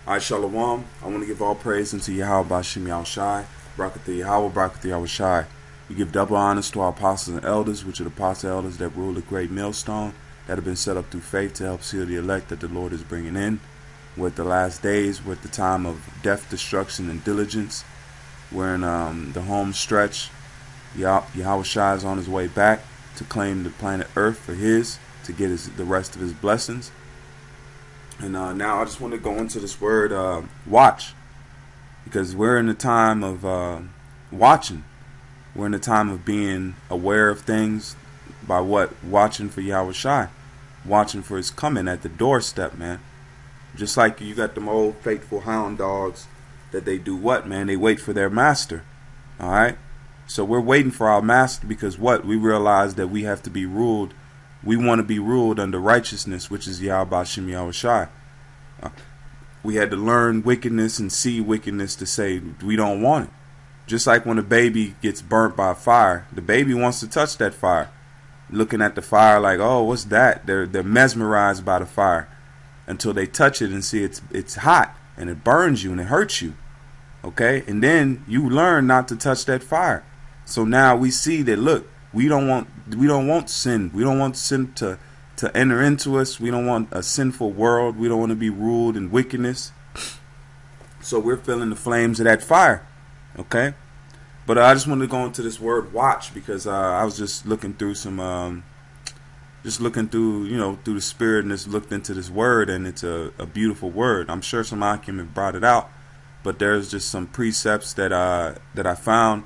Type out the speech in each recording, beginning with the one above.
All right, Shalom. I want to give all praise unto Yahweh Bashim Yahushai, Barakatha Yahweh, Barakatha Yahushai. We give double honors to our apostles and elders, which are the apostle elders that rule the great millstone that have been set up through faith to help seal the elect that the Lord is bringing in. We're at the last days. We're at the time of death, destruction, and diligence. We're in the home stretch. Yahushai is on his way back to claim the planet Earth for his, to get the rest of his blessings. And now I just want to go into this word, watch, because we're in the time of watching. We're in the time of being aware of things by what? Watching for Yahushai, watching for his coming at the doorstep, man. Just like you got them old faithful hound dogs that they do what, man? They wait for their master, all right? So we're waiting for our master because what? We realize that we have to be ruled. We want to be ruled under righteousness, which is Yahweh Bashim Yahushai. We had to learn wickedness and see wickedness to say we don't want it. Just like when a baby gets burnt by fire, the baby wants to touch that fire, looking at the fire like, oh, what's that? They're mesmerized by the fire until they touch it and see it's hot and it burns you and it hurts you. Okay, and then you learn not to touch that fire. So now we see that, look, we don't want sin. We don't want sin to enter into us. We don't want a sinful world. We don't want to be ruled in wickedness. So we're feeling the flames of that fire. Okay, but I just wanted to go into this word watch because I was just looking through some, through the spirit, and just looked into this word, and it's a beautiful word. I'm sure some Akim have brought it out, but there's just some precepts that I found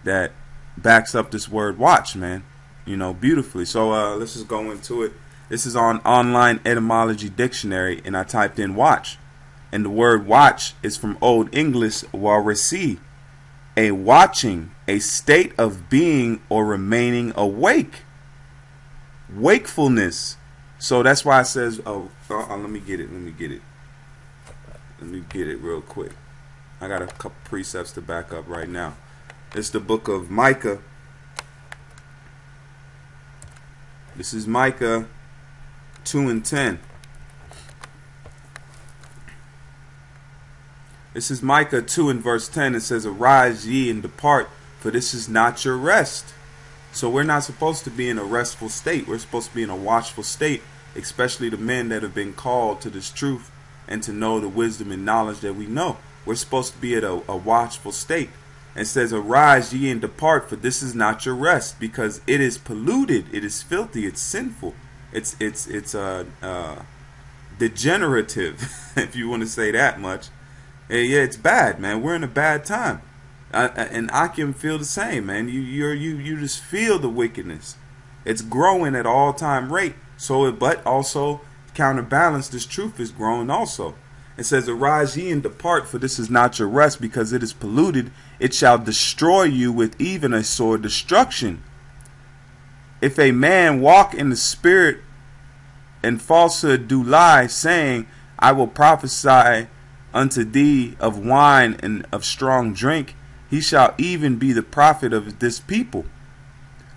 that backs up this word watch, man, beautifully. So let's just go into it. This is on Online Etymology Dictionary, and I typed in watch, and the word watch is from Old English warisi, a watching, a state of being or remaining awake, wakefulness. So that's why it says, let me get it real quick. I got a couple precepts to back up right now. It's the book of Micah. This is Micah 2 and 10. This is Micah 2 and verse 10. It says, arise ye and depart, for this is not your rest. So we're not supposed to be in a restful state. We're supposed to be in a watchful state, especially the men that have been called to this truth and to know the wisdom and knowledge that we know. We're supposed to be at a watchful state. It says, arise ye and depart, for this is not your rest, because it is polluted, it is filthy, it's sinful, it's degenerative, if you want to say that much. Yeah, it's bad, man. We're in a bad time, and I can feel the same, man. You just feel the wickedness. It's growing at all-time rate. But also counterbalance, this truth is growing also. It says, arise ye and depart, for this is not your rest, because it is polluted. It shall destroy you with even a sore destruction. If a man walk in the spirit and falsehood do lie, saying, I will prophesy unto thee of wine and of strong drink, he shall even be the prophet of this people.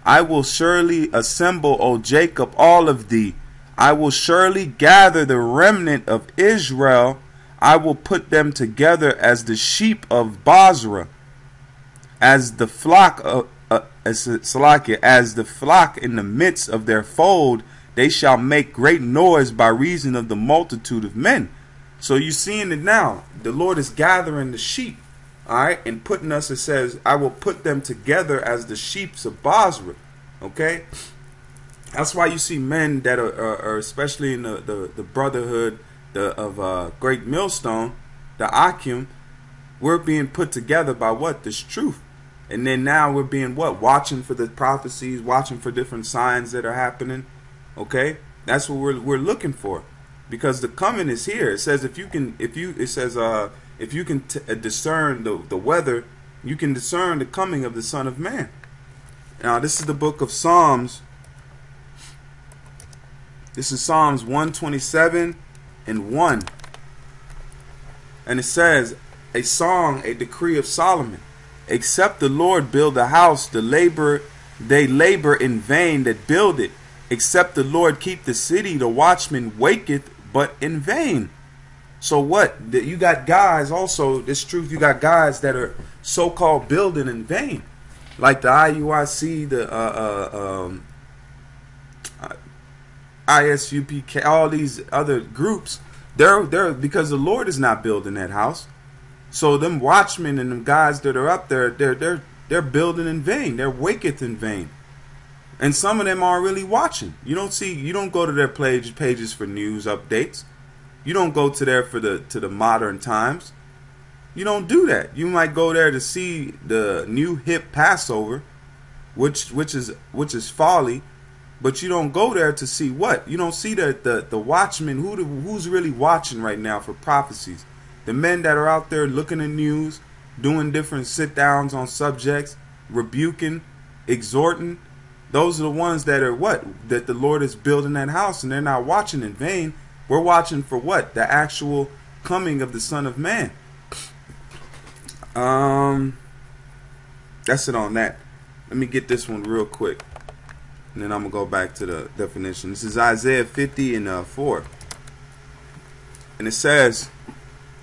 I will surely assemble, O Jacob, all of thee. I will surely gather the remnant of Israel. I will put them together as the sheep of Basra, as the flock as the flock in the midst of their fold. They shall make great noise by reason of the multitude of men. So you're seeing it now. The Lord is gathering the sheep, all right, and putting us. It says, I will put them together as the sheep of Basra. Okay, that's why you see men that are especially in the brotherhood of Great Millstone, the Akim. We're being put together by what? This truth. And then now we're being what? Watching for the prophecies, watching for different signs that are happening. Okay, that's what we're looking for, because the coming is here. It says if you can discern the weather, you can discern the coming of the Son of Man. Now this is the book of Psalms. This is Psalms 127 and 1, and it says, a song, a decree of Solomon. Except the Lord build a house, they labor in vain that build it. Except the Lord keep the city, the watchman waketh but in vain. So what? You got guys also, this truth, you got guys that are so-called building in vain. Like the IUIC, the ISUPK, all these other groups, they're because the Lord is not building that house. So them watchmen and them guys that are up there, they're building in vain. They're waketh in vain. And some of them aren't really watching. You don't go to their pages for news updates. You don't go to there for the modern times. You don't do that. You might go there to see the new hip Passover, which is folly, but you don't go there to see what? You don't see the watchmen. Who's really watching right now for prophecies? The men that are out there looking at news, doing different sit downs on subjects, rebuking, exhorting. Those are the ones that are what? That the Lord is building that house, and they're not watching in vain. We're watching for what? The actual coming of the Son of Man. That's it on that. Let me get this one real quick, and then I'm going to go back to the definition. This is Isaiah 50 and 4. And it says,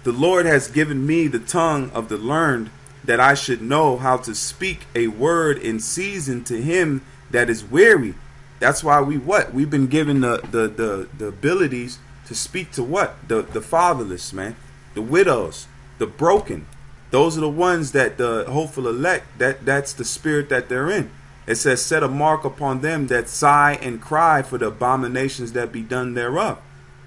"The Lord has given me the tongue of the learned, that I should know how to speak a word in season to him that is weary." That's why we've been given the abilities to speak to what? The fatherless, man. The widows, the broken. Those are the ones that the hopeful elect, that's the spirit that they're in. It says, "Set a mark upon them that sigh and cry for the abominations that be done thereof."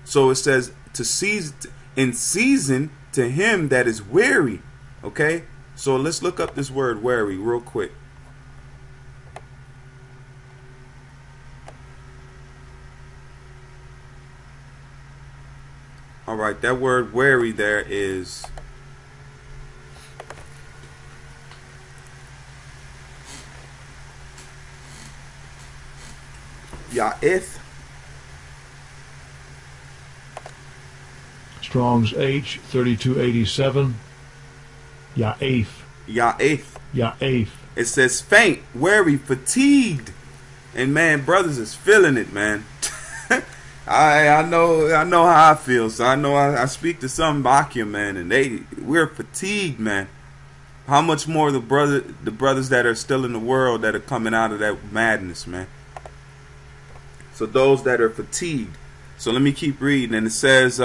So it says to seize in season to him that is weary. Okay? So let's look up this word weary real quick. All right, that word weary there is Ya'ith. Strong's H 3287. Ya'ith. Ya'ith. Ya'ith. It says faint, weary, fatigued. And man, brothers is feeling it, man. I know how I feel. So I know I speak to some Bakia, man, and we're fatigued, man. How much more the brothers that are still in the world that are coming out of that madness, man. So those that are fatigued. So let me keep reading, and it says,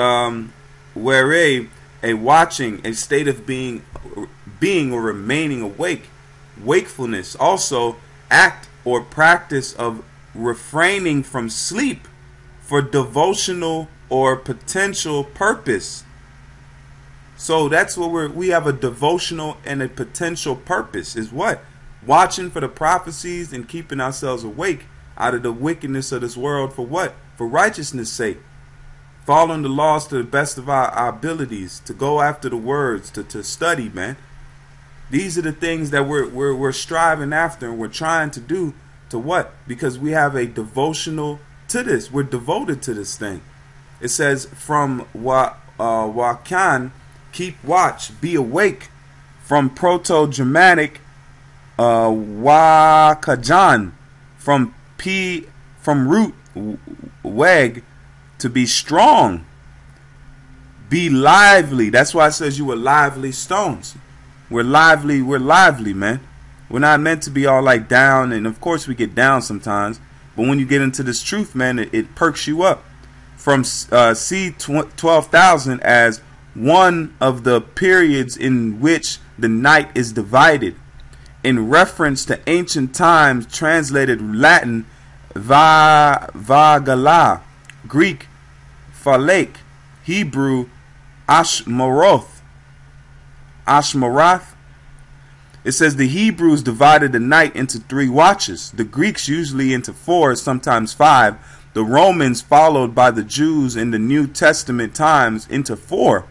where a watching, a state of being or remaining awake, wakefulness, also act or practice of refraining from sleep for devotional or potential purpose. So that's what we have, a devotional and a potential purpose is what? Watching for the prophecies and keeping ourselves awake out of the wickedness of this world for what? For righteousness' sake. Following the laws to the best of our abilities, to go after the words, to study, man. These are the things that we're striving after and we're trying to do to what? Because we have a devotional to this. We're devoted to this thing. It says from Wakan, keep watch, be awake. From Proto-Germanic Wakajan, from root weg, to be strong, be lively. That's why it says you were lively stones. We're lively, man. We're not meant to be all like down, and of course we get down sometimes, but when you get into this truth, man, it perks you up. From C12,000 as one of the periods in which the night is divided, in reference to ancient times, translated Latin Vagala, Greek Phalake, Hebrew Ashmaroth. It says the Hebrews divided the night into 3 watches, the Greeks usually into 4, sometimes 5, the Romans, followed by the Jews in the New Testament times, into 4.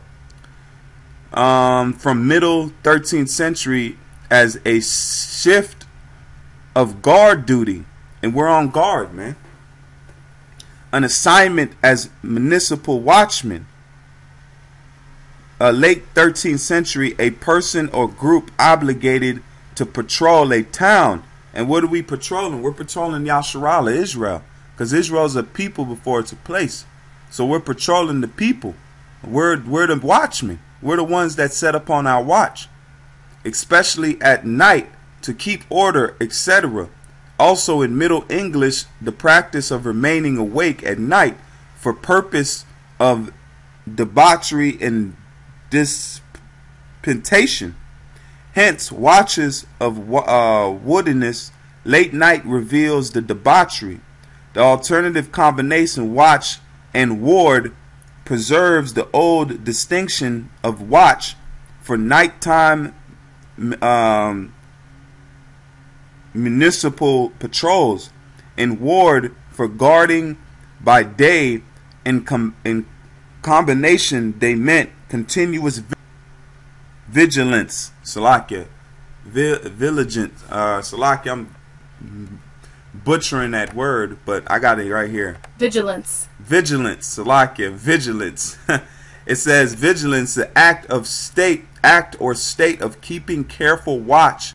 From middle 13th century as a shift of guard duty, and we're on guard, man. An assignment as municipal watchmen. Late 13th century, a person or group obligated to patrol a town. And what are we patrolling? We're patrolling Yasharala, Israel. Because Israel is a people before it's a place. So we're patrolling the people. We're the watchmen. We're the ones that set upon our watch, especially at night, to keep order, etc. Also in Middle English, the practice of remaining awake at night for purpose of debauchery and dispensation. Hence, watches of woodiness late night reveals the debauchery. The alternative combination watch and ward preserves the old distinction of watch for nighttime municipal patrols and ward for guarding by day. In combination, they meant continuous vigilance. Salakia. Vigilance. Salakia, I'm butchering that word, but I got it right here. Vigilance. Vigilance. Salakia. Vigilance. It says vigilance, the act or state of keeping careful watch